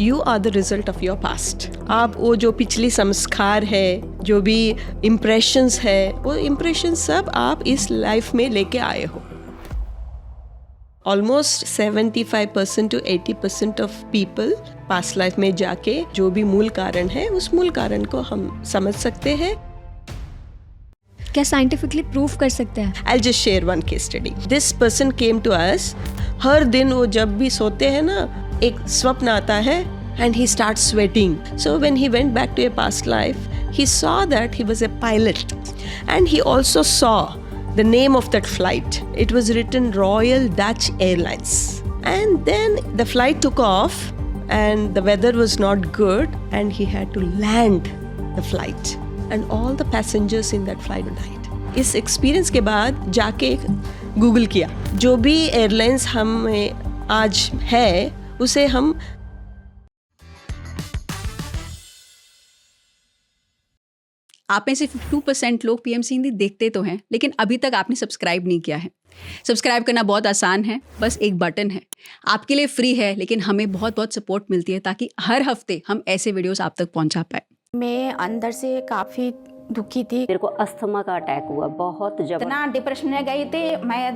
You are the result of your past. आप वो जो पिछली संस्कार है, जो भी इम्प्रेशंस है, वो इम्प्रेशन सब आप इस लाइफ में लेके आए हो। Almost 75% to 80% of people past life में जाके जो भी मूल कारण है, उस मूल कारण को हम समझ सकते हैं। क्या साइंटिफिकली प्रूफ कर सकते हैं? I'll just share one case study. This person came to us. हर दिन वो जब भी सोते हैं ना, एक स्वप्न आता है and he starts sweating. So when he went back to a past life, he saw that he was a pilot, and he also saw the name of that flight. It was written Royal Dutch Airlines. And then the flight took off and the weather was not good and he had to land the flight. And all the passengers in that flight died. इस experience के बाद जाके Google किया, जो भी airlines हमें आज है उसे हम आप में से 52% लोग पीएमसी हिंदी देखते तो हैं, लेकिन अभी तक आपने सब्सक्राइब नहीं किया है। सब्सक्राइब करना बहुत आसान है, बस एक बटन है, आपके लिए फ्री है, लेकिन हमें बहुत बहुत सपोर्ट मिलती है ताकि हर हफ्ते हम ऐसे वीडियोस आप तक पहुंचा पाए। मैं अंदर से काफ़ी दुखी थी। मेरे को अस्थमा का अटैक हुआ, बहुत जबरदस्त। इतना डिप्रेशन में गई थी मैं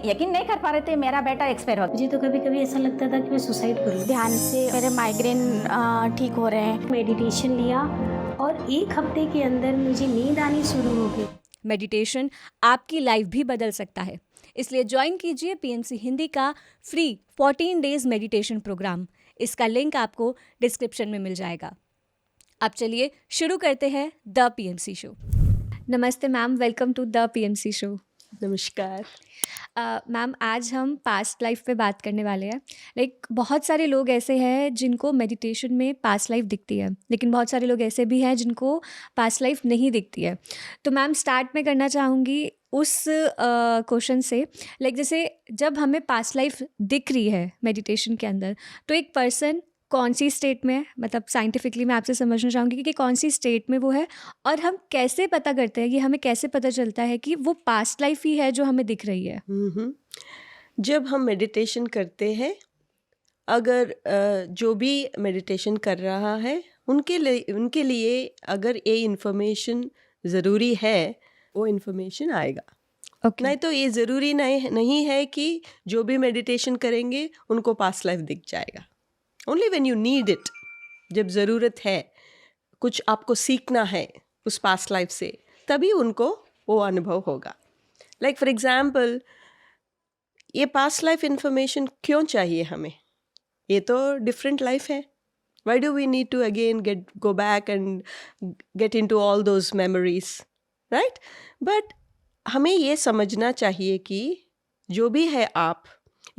यकीन नहीं कर पा रहे थे मेरा बेटा एक्सपायर हो गया। मुझे तो कभी कभी ऐसा लगता था कि मैं सुसाइड कर लूं। ध्यान से मेरे माइग्रेन ठीक हो रहे हैं। मेडिटेशन लिया और 1 हफ्ते के अंदर मुझे नींद आनी शुरू हो गई। मेडिटेशन आपकी लाइफ भी बदल सकता है, इसलिए ज्वाइन कीजिए पीएमसी हिंदी का फ्री 14 डेज मेडिटेशन प्रोग्राम। इसका लिंक आपको डिस्क्रिप्शन में मिल जाएगा। अब चलिए शुरू करते हैं द पीएमसी शो। नमस्ते ma'am, welcome to the PMC show. नमस्कार। मैम, आज हम पास्ट लाइफ पे बात करने वाले हैं। बहुत सारे लोग ऐसे हैं जिनको मेडिटेशन में पास्ट लाइफ दिखती है, लेकिन बहुत सारे लोग ऐसे भी हैं जिनको पास्ट लाइफ नहीं दिखती है। तो मैम, स्टार्ट में करना चाहूँगी उस क्वेश्चन से, जैसे जब हमें पास्ट लाइफ दिख रही है मेडिटेशन के अंदर, तो एक पर्सन कौन सी स्टेट में है, मतलब साइंटिफिकली मैं आपसे समझना चाहूँगी कि कौन सी स्टेट में वो है, और हम कैसे पता करते हैं कि हमें कैसे पता चलता है कि वो पास्ट लाइफ ही है जो हमें दिख रही है? जब हम मेडिटेशन करते हैं, अगर जो भी मेडिटेशन कर रहा है उनके लिए अगर ये इन्फॉर्मेशन ज़रूरी है, वो इन्फॉर्मेशन आएगा। Okay. नहीं तो ये ज़रूरी नहीं है कि जो भी मेडिटेशन करेंगे उनको पास्ट लाइफ दिख जाएगा। Only when you need it, जब ज़रूरत है, कुछ आपको सीखना है उस पास्ट लाइफ से, तभी उनको वो अनुभव होगा। फॉर एग्जाम्पल, ये पास्ट लाइफ इंफॉर्मेशन क्यों चाहिए हमें? ये तो डिफरेंट लाइफ है। Why do we need to again go back and get in to all those memories, right? But हमें ये समझना चाहिए कि जो भी है आप,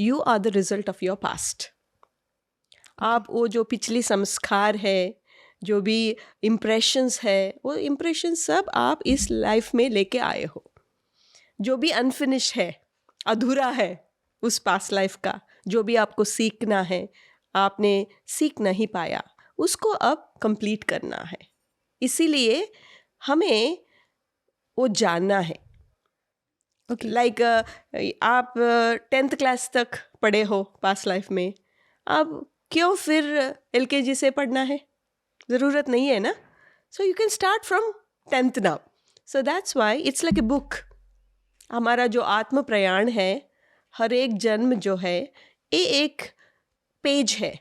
you are the result of your past. आप वो जो पिछली संस्कार है, जो भी इम्प्रेशंस है, वो इम्प्रेशन सब आप इस लाइफ में लेके आए हो। जो भी अनफिनिश है, अधूरा है उस पास्ट लाइफ का, जो भी आपको सीखना है, आपने सीख नहीं पाया, उसको अब कंप्लीट करना है। इसीलिए हमें वो जानना है। आप 10th क्लास तक पढ़े हो पास्ट लाइफ में, अब क्यों फिर LKG से पढ़ना है? ज़रूरत नहीं है ना। So you can start from 10th now. So that's why it's like a book. हमारा जो आत्म प्रयाण है, हर एक जन्म जो है, ये एक पेज है।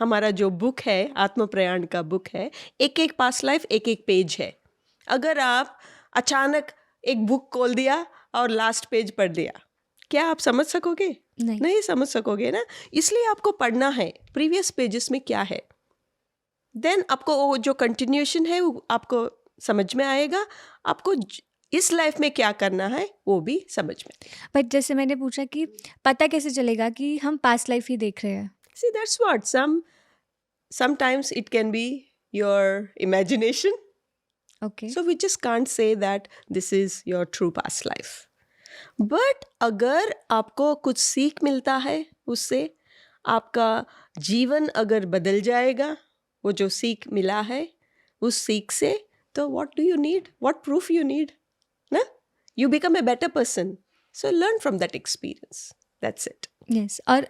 हमारा जो बुक है, आत्म प्रयाण का बुक है, एक एक पास्ट लाइफ, एक एक पेज है। अगर आप अचानक एक बुक खोल दिया और लास्ट पेज पढ़ दिया, क्या आप समझ सकोगे? नहीं समझ सकोगे ना। इसलिए आपको पढ़ना है प्रीवियस पेजेस में क्या है, देन आपको वो जो कंटिन्यूएशन है वो आपको समझ में आएगा। आपको इस लाइफ में क्या करना है वो भी समझ में। बट जैसे मैंने पूछा कि पता कैसे चलेगा कि हम पास्ट लाइफ ही देख रहे हैं? See, that's what sometimes it can be your imagination. Okay. So we just can't say that this is your true past life. But अगर आपको कुछ सीख मिलता है उससे, आपका जीवन अगर बदल जाएगा, वो जो सीख मिला है उस सीख से, तो what do you need? What proof you need? ना? You become a better person. So learn from that experience. That's it. Yes. और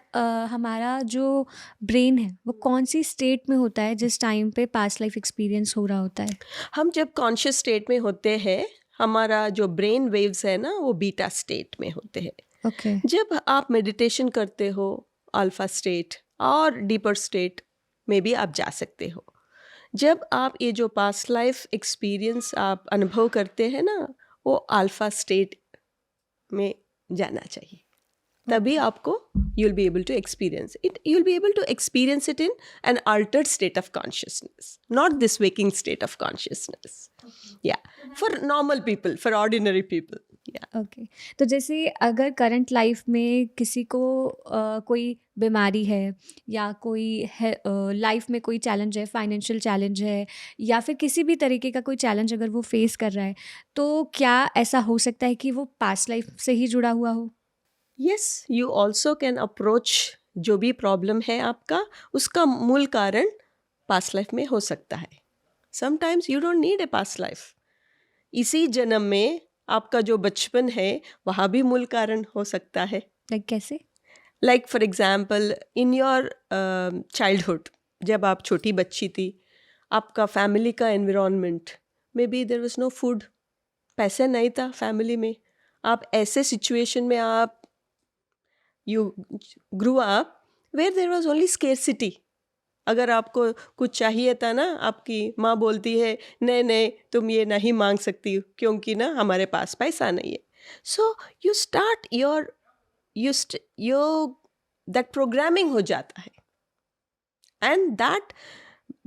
हमारा जो ब्रेन है वो कौन सी स्टेट में होता है जिस टाइम पे पास्ट लाइफ एक्सपीरियंस हो रहा होता है? हम जब कॉन्शियस स्टेट में होते हैं, हमारा जो ब्रेन वेव्स है ना वो बीटा स्टेट में होते हैं। ओके। जब आप मेडिटेशन करते हो, अल्फा स्टेट और डीपर स्टेट में भी आप जा सकते हो। जब आप ये जो पास्ट लाइफ एक्सपीरियंस आप अनुभव करते हैं ना, वो अल्फा स्टेट में जाना चाहिए, तभी आपको you'll be able to experience it. You'll be able to experience it in an altered state of consciousness, not this waking state of consciousness. Yeah, for normal people, for ordinary people. Yeah. Okay. तो जैसे अगर current life में किसी को कोई बीमारी है या कोई लाइफ में कोई चैलेंज है, फाइनेंशियल चैलेंज है या फिर किसी भी तरीके का कोई चैलेंज अगर वो फेस कर रहा है, तो क्या ऐसा हो सकता है कि वो पास्ट लाइफ से ही जुड़ा हुआ हो? Yes, you also can approach जो भी प्रॉब्लम है आपका, उसका मूल कारण पास्ट लाइफ में हो सकता है। Sometimes you don't need a past life. इसी जन्म में आपका जो बचपन है वहाँ भी मूल कारण हो सकता है। लाइक कैसे? Like for example in your childhood, जब आप छोटी बच्ची थी, आपका फैमिली का environment, may be there was no food, पैसे नहीं था फैमिली में, आप ऐसे सिचुएशन में आप you grew up where there was only scarcity. अगर आपको कुछ चाहिए था ना, आपकी माँ बोलती है नहीं नहीं तुम ये नहीं मांग सकती क्योंकि ना हमारे पास पैसा नहीं है। So you start your that programming हो जाता है, एंड दैट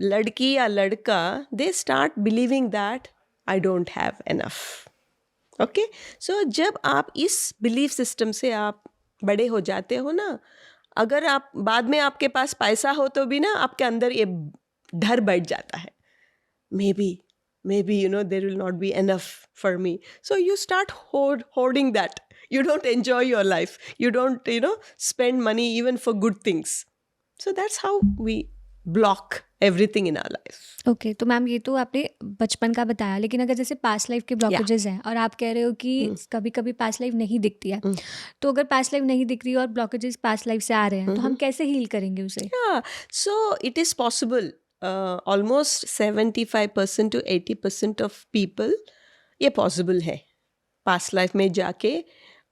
लड़की या लड़का they start believing that I don't have enough. Okay, so जब आप इस बिलीफ सिस्टम से आप बड़े हो जाते हो ना, अगर आप बाद में आपके पास पैसा हो तो भी ना आपके अंदर ये डर बैठ जाता है, may be you know there will not be enough for me, so you start hoarding that. You don't enjoy your life, you don't spend money even for good things. So that's how we block everything in our life. Okay. तो ma'am ये तो आपने बचपन का बताया, लेकिन अगर जैसे पास्ट लाइफ के ब्लॉकेजेस हैं और आप कह रहे हो कि कभी कभी पास्ट लाइफ नहीं दिखती है, तो अगर पास्ट लाइफ नहीं दिख रही है और ब्लॉकेजेस पास्ट लाइफ से आ रहे हैं, तो हम कैसे हील करेंगे उसे? Yeah, so it is possible. Almost 75% to 80% of people ये पॉसिबल है पास्ट लाइफ में जाके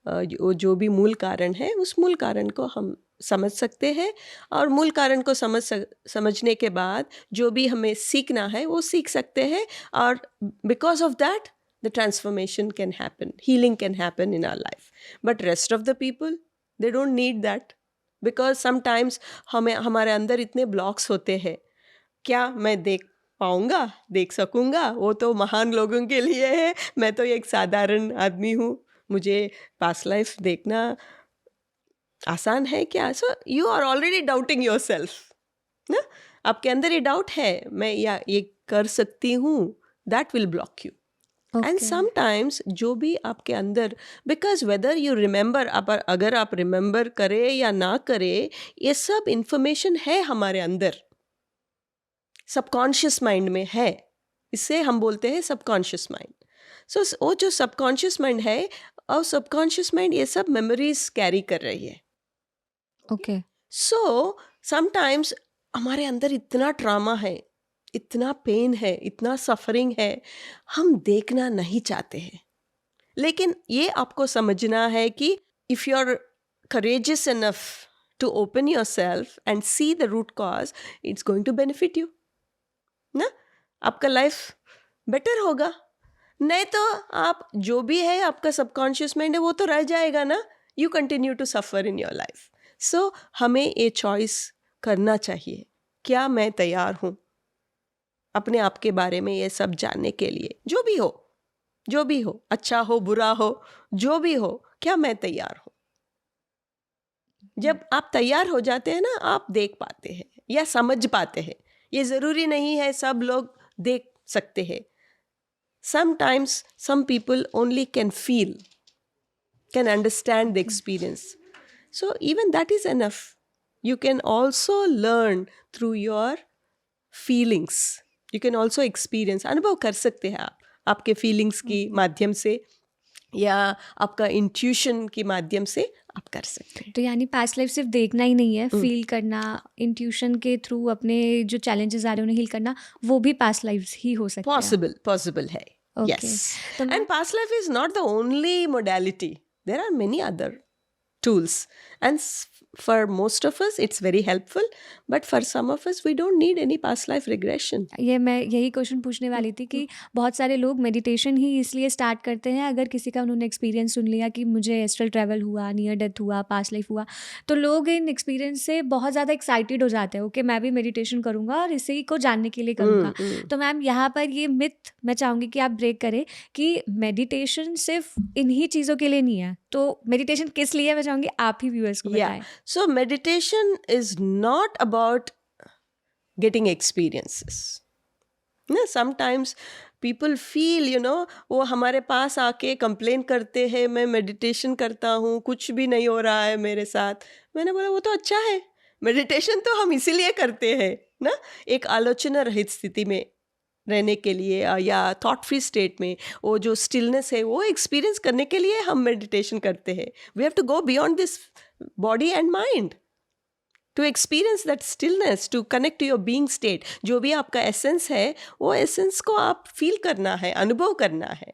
जो भी मूल कारण है उस मूल कारण को हम समझ सकते हैं, और मूल कारण को समझने के बाद जो भी हमें सीखना है वो सीख सकते हैं, और because of that the transformation can happen, healing can happen in our life. But rest of the people they don't need that, because sometimes हमारे अंदर इतने ब्लॉक्स होते हैं, क्या मैं देख सकूँगा, वो तो महान लोगों के लिए है, मैं तो एक साधारण आदमी हूँ, मुझे पास्ट लाइफ देखना आसान है क्या? So you are already doubting your self ना, आपके अंदर ये डाउट है मैं ये कर सकती हूँ, that will block you. And sometimes जो भी आपके अंदर, बिकॉज वेदर यू रिमेंबर, अगर आप रिमेंबर करें या ना करें, ये सब इंफॉर्मेशन है हमारे अंदर, सबकॉन्शियस माइंड में है, इससे हम बोलते हैं सबकॉन्शियस माइंड। सो वो जो सबकॉन्शियस माइंड है, और सबकॉन्शियस माइंड ये सब मेमोरीज कैरी कर रही है। ओके। सो समटाइम्स हमारे अंदर इतना ट्रॉमा है, इतना पेन है, इतना सफरिंग है, हम देखना नहीं चाहते हैं, लेकिन ये आपको समझना है कि if you are courageous enough to open yourself and see the root cause, it's going to benefit you ना, आपका लाइफ बेटर होगा। नहीं तो आप जो भी है आपका सबकॉन्शियस माइंड है वो तो रह जाएगा ना, you continue to suffer in your life. So हमें ये चॉइस करना चाहिए, क्या मैं तैयार हूँ अपने आप के बारे में ये सब जानने के लिए, जो भी हो, अच्छा हो बुरा हो, जो भी हो, क्या मैं तैयार हूँ? जब आप तैयार हो जाते हैं ना, आप देख पाते हैं या समझ पाते हैं। ये ज़रूरी नहीं है सब लोग देख सकते हैं, sometimes some people only can feel, can understand the experience, so even that is enough. You can also learn through your feelings, you can also experience, अनुभव कर सकते हैं आप आपके फीलिंग्स की माध्यम से या आपका इंट्यूशन के माध्यम से आप कर सकते हैं। तो यानी पास्ट लाइफ सिर्फ देखना ही नहीं है, फील करना, इंट्यूशन के थ्रू अपने जो चैलेंजेस आ रहे हैं उन्हें हील करना, वो भी पास्ट लाइफ ही हो सकते हैं। पॉसिबल है। Okay. Yes. तो मैं- And past life is not the only modality. There are many other tools. And for most of us, it's very helpful. But for some of us, we don't need any past life regression. ये मैं यही question पूछने वाली थी कि बहुत सारे लोग मेडिटेशन ही इसलिए स्टार्ट करते हैं अगर किसी का उन्होंने एक्सपीरियंस सुन लिया कि मुझे एस्ट्रल ट्रैवल हुआ, नियर डेथ हुआ, पास्ट लाइफ हुआ, तो लोग इन एक्सपीरियंस से बहुत ज़्यादा एक्साइटेड हो जाते हैं। ओके, मैं भी मेडिटेशन करूँगा और इसी को जानने के लिए करूँगा। तो मैम यहाँ पर ये मिथ मैं चाहूँगी कि आप ब्रेक करें कि मेडिटेशन सिर्फ इन्हीं चीज़ों के लिए नहीं है। तो मेडिटेशन किस लिए है, मैं चाहूँगी आप ही व्यूअर्स को बताएं। So meditation is not about getting experiences. Sometimes people feel, वो हमारे पास आके कंप्लेन करते हैं, मैं मेडिटेशन करता हूँ, कुछ भी नहीं हो रहा है मेरे साथ। मैंने बोला वो तो अच्छा है, मेडिटेशन तो हम इसीलिए करते हैं ना, एक आलोचना रहित स्थिति में रहने के लिए या थॉट फ्री स्टेट में वो जो स्टिलनेस है वो एक्सपीरियंस करने के लिए हम मेडिटेशन करते हैं। We have to go beyond this body and mind to experience that stillness, to connect to your being state. जो भी आपका एसेंस है वो एसेंस को आप फील करना है, अनुभव करना है।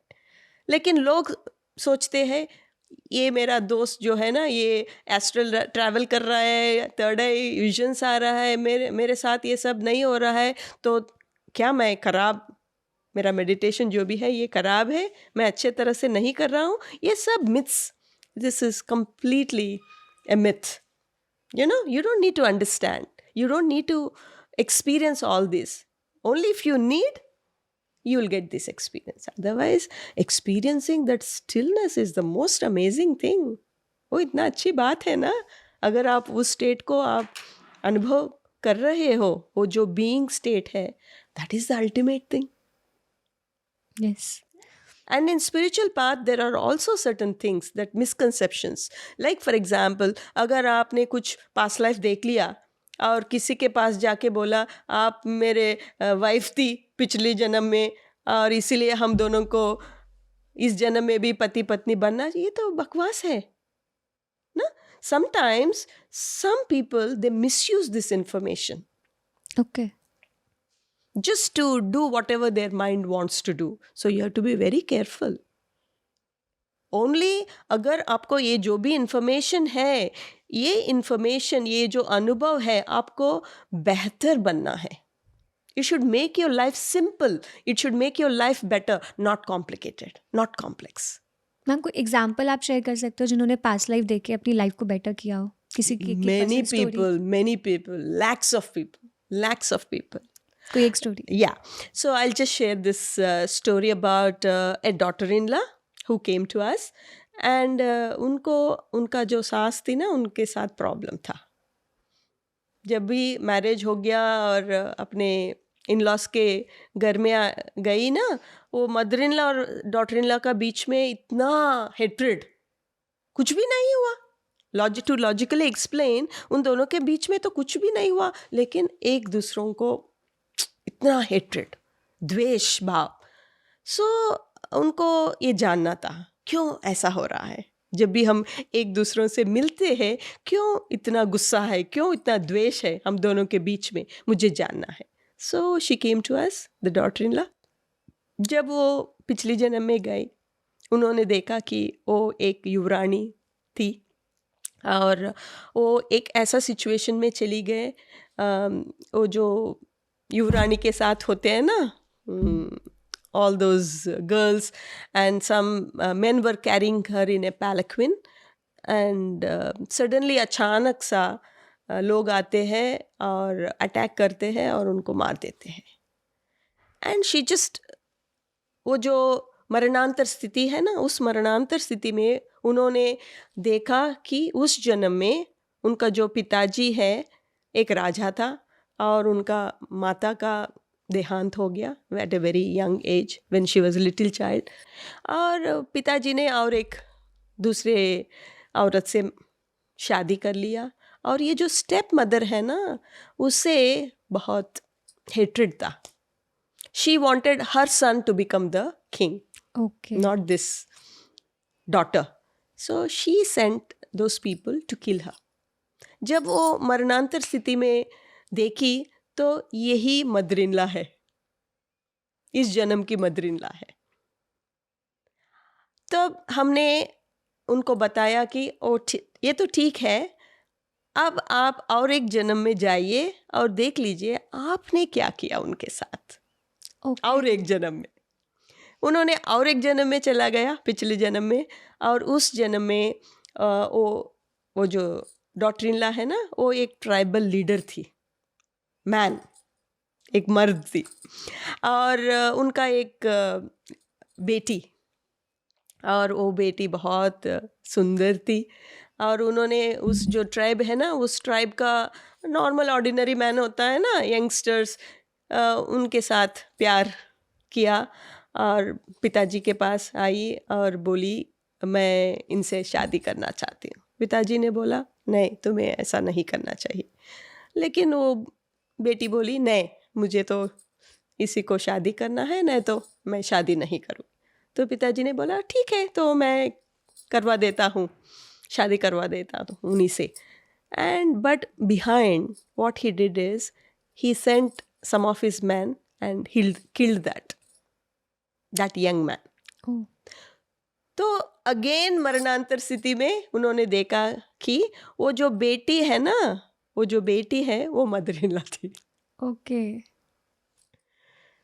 लेकिन लोग सोचते हैं ये मेरा दोस्त जो है ना, ये एस्ट्रल ट्रैवल कर रहा है, थर्ड आई विजन्स आ रहा है, मेरे साथ ये सब नहीं हो रहा है, तो क्या मैं खराब, मेरा मेडिटेशन जो भी है ये खराब है, मैं अच्छे तरह से नहीं कर रहा हूँ। ये सब myths, this is completely a myth. You don't need to understand. You don't need to experience all this. Only if you need, you will get this experience. Otherwise, experiencing that stillness is the most amazing thing. वो इतना अच्छी बात है ना, अगर आप उस state को आप अनुभव कर रहे हो, वो जो बीइंग स्टेट है, that is the ultimate thing. Yes. And in spiritual path, there are also certain things, that misconceptions. Like for example, अगर आपने कुछ past life देख लिया और किसी के पास जाके बोला आप मेरे वाइफ थी पिछले जन्म में और इसीलिए हम दोनों को इस जन्म में भी पति पत्नी बनना, ये तो बकवास है ना। Sometimes some people, they misuse this information Okay. just to do whatever their mind wants to do. So you have to be very careful. Only अगर आपको ये जो भी इंफॉर्मेशन है, ये इंफॉर्मेशन, ये जो अनुभव है, आपको बेहतर बनना है. It should make your life simple. It should make your life better, not complicated, not complex. Ma'am कोई एग्जाम्पल आप शेयर कर सकते हो जिन्होंने पास्ट लाइफ देख के अपनी लाइफ को बेटर किया हो, किसी की Many people, lakhs of people. कोई एक story. Yeah. So I'll just share this story about a daughter-in-law who came to us. And उनका जो सास थी ना, उनके साथ प्रॉब्लम था। जब भी मैरिज हो गया और अपने इन-लॉस के घर में गई ना, वो मदर इन लॉ और डॉटर इन लॉ का बीच में इतना हेट्रेड, कुछ भी नहीं हुआ। टू लॉजिकली एक्सप्लेन, उन दोनों के बीच में तो कुछ भी नहीं हुआ, लेकिन एक दूसरों को इतना हेट्रेड, द्वेष भाव। सो उनको ये जानना था क्यों ऐसा हो रहा है। जब भी हम एक दूसरों से मिलते हैं, क्यों इतना गुस्सा है, क्यों इतना द्वेष है हम दोनों के बीच में, मुझे जानना है। So she came to us, the daughter in law. जब वो पिछली जन्म में गई, उन्होंने देखा कि वो एक युवरानी थी और वो एक ऐसा सिचुएशन में चली गए, वो जो युवरानी के साथ होते हैं ना, all those girls, and some men were carrying her in a palanquin, and suddenly अचानक सा लोग आते हैं और अटैक करते हैं और उनको मार देते हैं। एंड शी जस्ट, वो जो मरणांतर स्थिति है ना, उस मरणांतर स्थिति में उन्होंने देखा कि उस जन्म में उनका जो पिताजी है एक राजा था और उनका माता का देहांत हो गया at a very young age, when she was little child. और पिताजी ने और एक दूसरे औरत से शादी कर लिया, और ये जो स्टेप मदर है ना, उससे बहुत हेट्रेड था। She wanted her son to become the king, okay. Not this daughter. So she sent those people to kill her. जब वो मरणांतर स्थिति में देखी तो यही मदर इन लॉ है, इस जन्म की मदर इन लॉ है. तब हमने उनको बताया कि ये तो ठीक है, अब आप और एक जन्म में जाइए और देख लीजिए आपने क्या किया उनके साथ. ओके और एक जन्म में उन्होंने और एक जन्म में चला गया, पिछले जन्म में, और उस जन्म में वो जो डॉटर इन लॉ है ना, वो एक ट्राइबल लीडर थी, मैन, एक मर्द थी, और उनका एक बेटी, और वो बेटी बहुत सुंदर थी. और उन्होंने उस जो ट्राइब है ना, उस ट्राइब का नॉर्मल ऑर्डिनरी मैन होता है ना, यंगस्टर्स, उनके साथ प्यार किया और पिताजी के पास आई और बोली मैं इनसे शादी करना चाहती हूँ. पिताजी ने बोला नहीं, तुम्हें ऐसा नहीं करना चाहिए. लेकिन वो बेटी बोली नहीं, मुझे तो इसी को शादी करना है, नहीं तो मैं शादी नहीं करूँ. तो पिताजी ने बोला ठीक है, तो मैं करवा देता हूँ, शादी करवा देता हूँ उन्हीं से. And but behind what he did is he sent some of his men and he killed that young man. ओह, तो अगेन मरणांतर स्थिति में उन्होंने देखा कि वो जो बेटी है ना, वो जो बेटी है वो मदर इन लॉ थी. ओके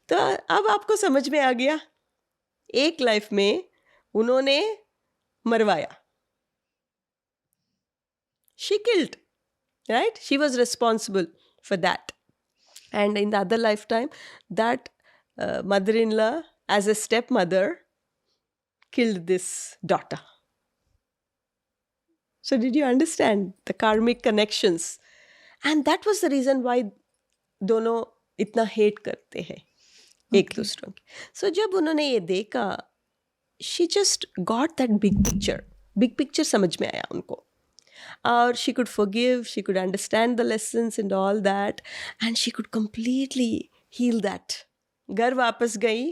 तो अब आपको समझ में आ गया, एक लाइफ में उन्होंने मरवाया. She killed, right? She was responsible for that. And in the other lifetime, that mother-in-law, as a stepmother, killed this daughter. So did you understand the karmic connections? And that was the reason why दोनों इतना hate करते हैं एक दूसरों की. So जब उन्होंने ये देखा, she just got that big picture समझ में आया उनको. Or she could forgive, she could understand the lessons and all that, and she could completely heal that. घर वापस गई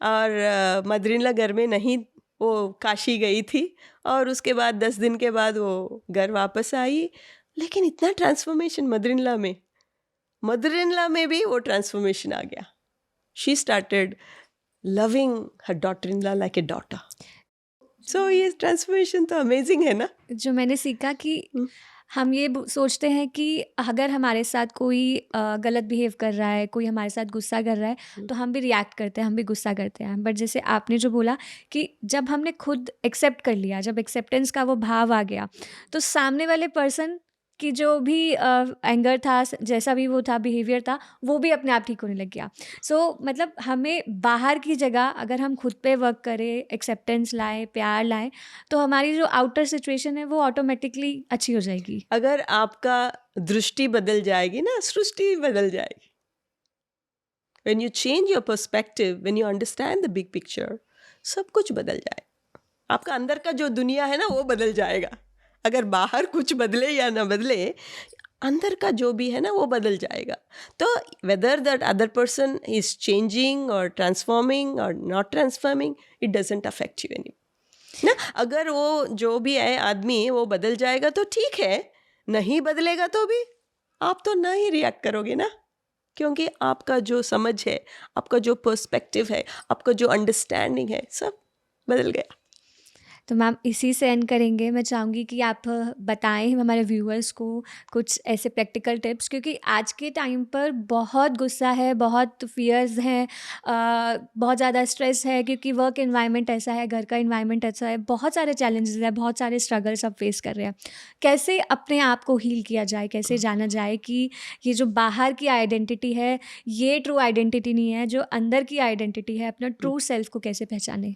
और मदर इन लॉ घर में नहीं, वो काशी गई थी, और उसके बाद 10 दिन के बाद वो घर वापस आई. लेकिन इतना ट्रांसफॉर्मेशन मदर इन लॉ में भी वो ट्रांसफॉर्मेशन आ गया. She started loving her daughter-in-law like a daughter. So ये ट्रांसफॉर्मेशन तो अमेजिंग है ना. जो मैंने सीखा कि हम ये सोचते हैं कि अगर हमारे साथ कोई गलत बिहेव कर रहा है, कोई हमारे साथ गुस्सा कर रहा है, तो हम भी रिएक्ट करते हैं, हम भी गुस्सा करते हैं. बट जैसे आपने जो बोला कि जब हमने खुद एक्सेप्ट कर लिया, जब एक्सेप्टेंस का वो भाव आ गया, तो सामने वाले पर्सन की जो भी एंगर था, जैसा भी वो था, बिहेवियर था, वो भी अपने आप ठीक होने लग गया. सो मतलब हमें बाहर की जगह अगर हम खुद पे वर्क करें, एक्सेप्टेंस लाएं, प्यार लाएं, तो हमारी जो आउटर सिचुएशन है वो ऑटोमेटिकली अच्छी हो जाएगी. अगर आपका दृष्टि बदल जाएगी ना, सृष्टि बदल जाएगी. When you change your perspective, when you understand the big picture, सब कुछ बदल जाएगा. आपका अंदर का जो दुनिया है ना, वो बदल जाएगा. अगर बाहर कुछ बदले या ना बदले, अंदर का जो भी है ना वो बदल जाएगा. तो whether that other person is changing or transforming or not transforming, it doesn't affect you anymore. ना, अगर वो जो भी है आदमी वो बदल जाएगा तो ठीक है, नहीं बदलेगा तो भी आप तो ना ही रिएक्ट करोगे ना, क्योंकि आपका जो समझ है, आपका जो पर्सपेक्टिव है, आपका जो अंडरस्टैंडिंग है, सब बदल गया. तो मैम इसी से एंड करेंगे. मैं चाहूँगी कि आप बताएं हमारे व्यूअर्स को कुछ ऐसे प्रैक्टिकल टिप्स, क्योंकि आज के टाइम पर बहुत गुस्सा है, बहुत फियर्स हैं, बहुत ज़्यादा स्ट्रेस है, क्योंकि वर्क एनवायरनमेंट ऐसा है, घर का एनवायरनमेंट ऐसा है, बहुत सारे चैलेंजेस हैं, बहुत सारे स्ट्रगल्स आप फेस कर रहे हैं. कैसे अपने आप को हील किया जाए, कैसे जाना जाए कि ये जो बाहर की आइडेंटिटी है ये ट्रू आइडेंटिटी नहीं है, जो अंदर की आइडेंटिटी है, अपना ट्रू सेल्फ को कैसे पहचाने?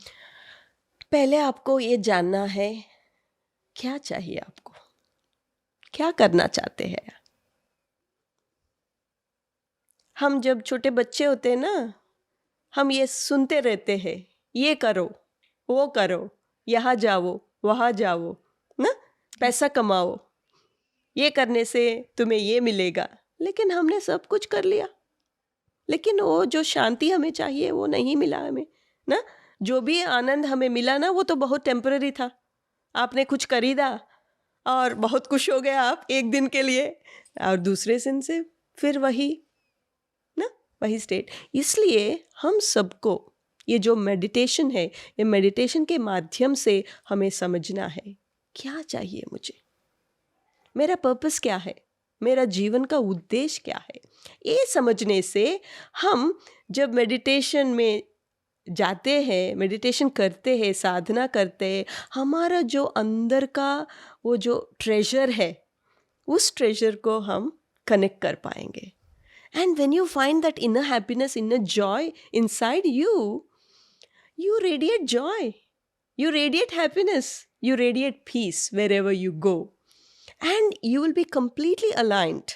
पहले आपको ये जानना है क्या चाहिए, आपको क्या करना चाहते हैं. हम जब छोटे बच्चे होते हैं ना, हम ये सुनते रहते हैं, ये करो, वो करो, यहाँ जाओ, वहाँ जाओ ना, पैसा कमाओ, ये करने से तुम्हें ये मिलेगा. लेकिन हमने सब कुछ कर लिया, लेकिन वो जो शांति हमें चाहिए वो नहीं मिला हमें ना. जो भी आनंद हमें मिला ना वो तो बहुत टेम्पररी था। आपने कुछ खरीदा और बहुत खुश हो गए आप एक दिन के लिए, और दूसरे दिन से फिर वही ना, वही स्टेट। इसलिए हम सबको ये जो मेडिटेशन है, ये मेडिटेशन के माध्यम से हमें समझना है क्या चाहिए मुझे, मेरा पर्पस क्या है, मेरा जीवन का उद्देश्य क्या है। ये समझने से हम जब मेडिटेशन में जाते हैं, मेडिटेशन करते हैं, साधना करते हैं, हमारा जो अंदर का वो जो ट्रेजर है, उस ट्रेजर को हम कनेक्ट कर पाएंगे। And when you find that inner happiness, inner Joy inside you, you radiate joy, you radiate happiness, you radiate peace wherever you go, and you will be completely aligned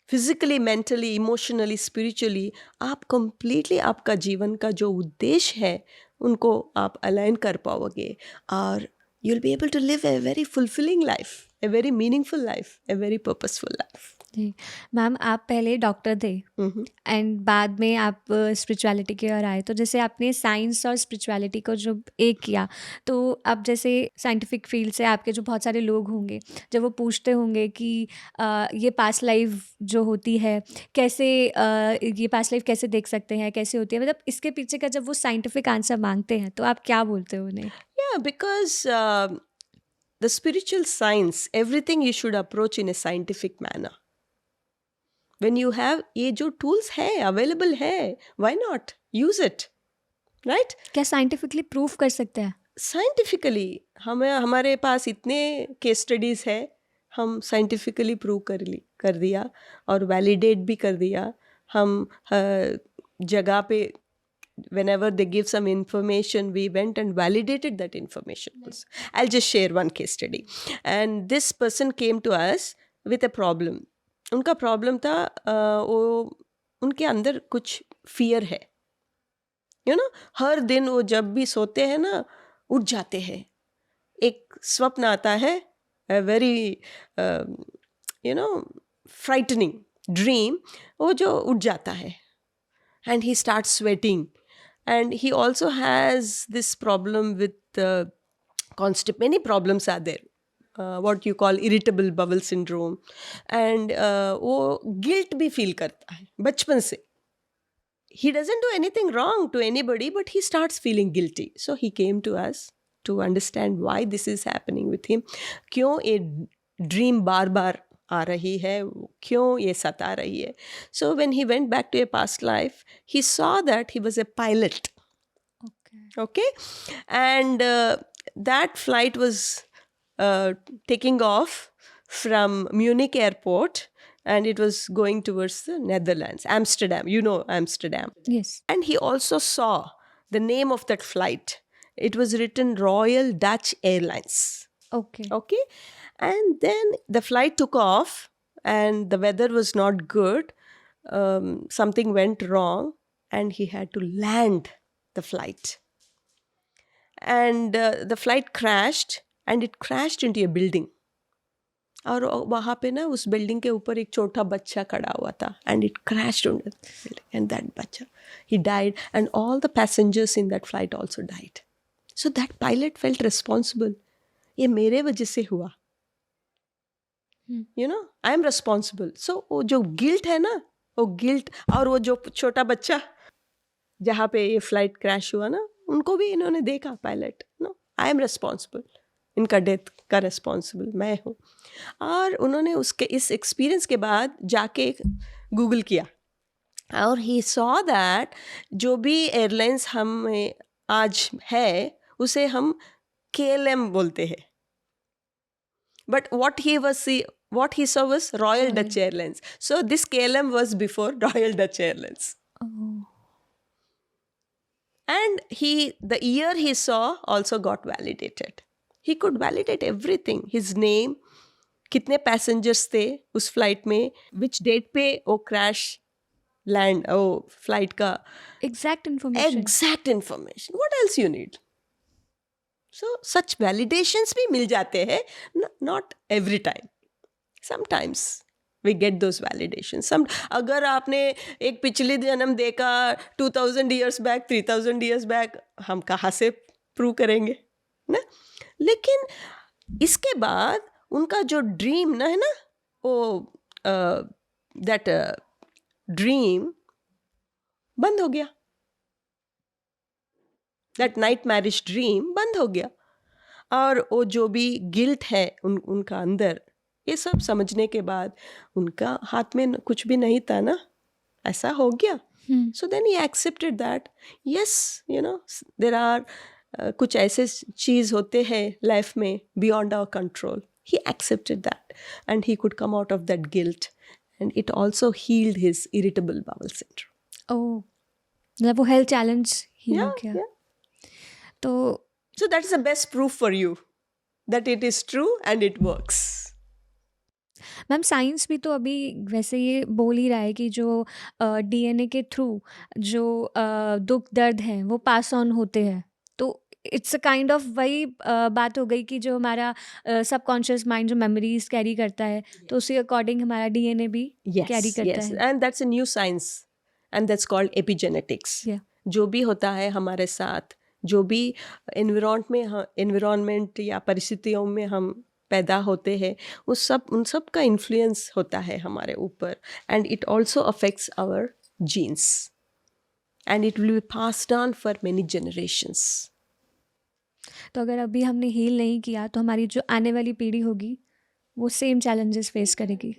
physically, mentally, emotionally, spiritually. आप completely आपका जीवन का जो उद्देश्य है उनको आप align कर पाओगे, और you'll be able to live a very fulfilling life, a very meaningful life, a very purposeful life. जी मैम, आप पहले डॉक्टर थे एंड बाद में आप स्पिरिचुअलिटी की ओर आए, तो जैसे आपने साइंस और स्पिरिचुअलिटी को जो एक किया, तो अब जैसे साइंटिफिक फील्ड से आपके जो बहुत सारे लोग होंगे, जब वो पूछते होंगे कि ये पास्ट लाइफ जो होती है कैसे, ये पास्ट लाइफ कैसे देख सकते हैं, कैसे होती है, मतलब इसके पीछे का जब वो साइंटिफिक आंसर मांगते हैं तो आप क्या बोलते हो उन्हें? Yeah, because the spiritual science, everything you should approach in a scientific manner. When you have ये जो tools है, available है, why not use it, right? क्या साइंटिफिकली प्रूव कर सकते हैं? Scientifically हमारे पास इतने केस स्टडीज है, हम साइंटिफिकली प्रूव कर दिया और वैलिडेट भी कर दिया। हम जगह पे whenever they give some information, we went and validated that information also. I'll just share one case study. And this person came to us with a problem. उनका प्रॉब्लम था वो उनके अंदर कुछ फियर है, यू नो, हर दिन वो जब भी सोते हैं ना उठ जाते हैं, एक स्वप्न आता है, very you know frightening dream, वो जो उठ जाता है, and he starts sweating, and he also has this problem with many problems are there, what you call irritable bowel syndrome, and वो guilt भी feel करता है बचपन से। He doesn't do anything wrong to anybody, but he starts feeling guilty. So he came to us to understand why this is happening with him, क्यों ये dream बार बार आ रही है, क्यों ये सता रही है। So when he went back to a past life, he saw that he was a pilot. Okay, and that flight was taking off from Munich airport, and it was going towards the Netherlands, Amsterdam. You know Amsterdam. Yes. And he also saw the name of that flight. It was written Royal Dutch Airlines. Okay. And then the flight took off, and the weather was not good. Something went wrong, and he had to land the flight. And the flight crashed, and it crashed into a building. और वहाँ पे ना उस building के ऊपर एक छोटा बच्चा खड़ा हुआ था, and it crashed on the building, and that bacha, he died, and all the passengers in that flight also died. So that pilot felt responsible. ये मेरे वजह से हुआ, you know, I am responsible. So वो जो guilt है ना, वो guilt, और वो जो छोटा बच्चा जहाँ पे ये फ्लाइट क्रैश हुआ ना, उनको भी इन्होंने देखा, pilot, no, I am responsible, इनका डेथ का रिस्पॉन्सिबल मैं हूँ। और उन्होंने उसके इस एक्सपीरियंस के बाद जाके गूगल किया, और ही सॉ दैट जो भी एयरलाइंस हमें आज है उसे हम KLM बोलते हैं, but what he saw was Royal Dutch Airlines. So this KLM was before Royal Dutch Airlines. Oh. And the year he saw also got validated. He could validate everything. His name, कितने passengers थे उस flight में, which date पे वो crash land, वो flight का exact information. What else you need? So such validations भी मिल जाते हैं, not every time. Sometimes we get those validation. Some अगर आपने एक पिछले जन्म देखा 2000 ईयर्स बैक, 3000 ईयर्स बैक, हम कहाँ से प्रूव करेंगे ना. लेकिन इसके बाद उनका जो ड्रीम ना है ना, वो दैट ड्रीम बंद हो गया. दैट नाइट मैरिज ड्रीम बंद हो गया. और वो जो भी गिल्ट है उनका अंदर, ये सब समझने के बाद उनका हाथ में कुछ भी नहीं था ना, ऐसा हो गया. So then he accepted that yes you know there are कुछ ऐसे चीज़ होते हैं लाइफ में beyond our control. He accepted that and he could come out of that guilt and it also healed his irritable bowel syndrome. Oh, मतलब वो health challenge ही हो Yeah, गया. yeah. तो So that is the best proof for you that it is true and it works. Ma'am science भी तो अभी वैसे ये बोल ही रहा है कि जो डीएनए के थ्रू जो दुख दर्द हैं वो पास ऑन होते हैं. तो इट्स अ काइंड ऑफ वही बात हो गई कि जो हमारा सबकॉन्शियस माइंड जो मेमोरीज कैरी करता है, तो उसी अकॉर्डिंग हमारा डीएनए भी कैरी करता है. And that's a new science and that's called epigenetics. Yeah. जो भी होता है हमारे साथ, जो भी एनवायरनमेंट या परिस्थितियों में हम पैदा होते हैं, उन सब का इन्फ्लुएंस होता है हमारे ऊपर. And it also affects our genes and it will be passed on for many generations. तो अगर अभी हमने हील नहीं किया तो हमारी जो आने वाली पीढ़ी होगी वो सेम चैलेंजेस फेस करेगी.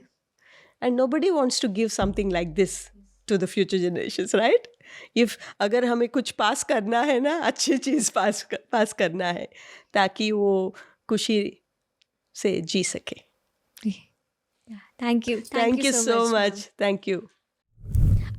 And nobody wants to give something like this to the future generations, right? If अगर हमें कुछ पास करना है ना, अच्छी चीज़ पास करना है ताकि वो खुशी से जी सके. Thank you. Thank you so much. Thank you.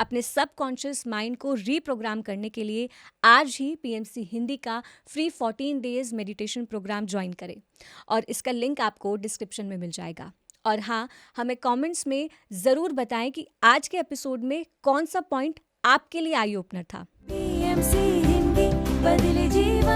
अपने सबकॉन्शियस माइंड को रीप्रोग्राम करने के लिए आज ही पीएमसी हिंदी का free 14 days meditation program join करें और इसका लिंक आपको डिस्क्रिप्शन में मिल जाएगा. और हाँ, हमें कमेंट्स में ज़रूर बताएं कि आज के एपिसोड में कौन सा पॉइंट आपके लिए आई ओपनर था. पीएमसी हिंदी बदले जीवन.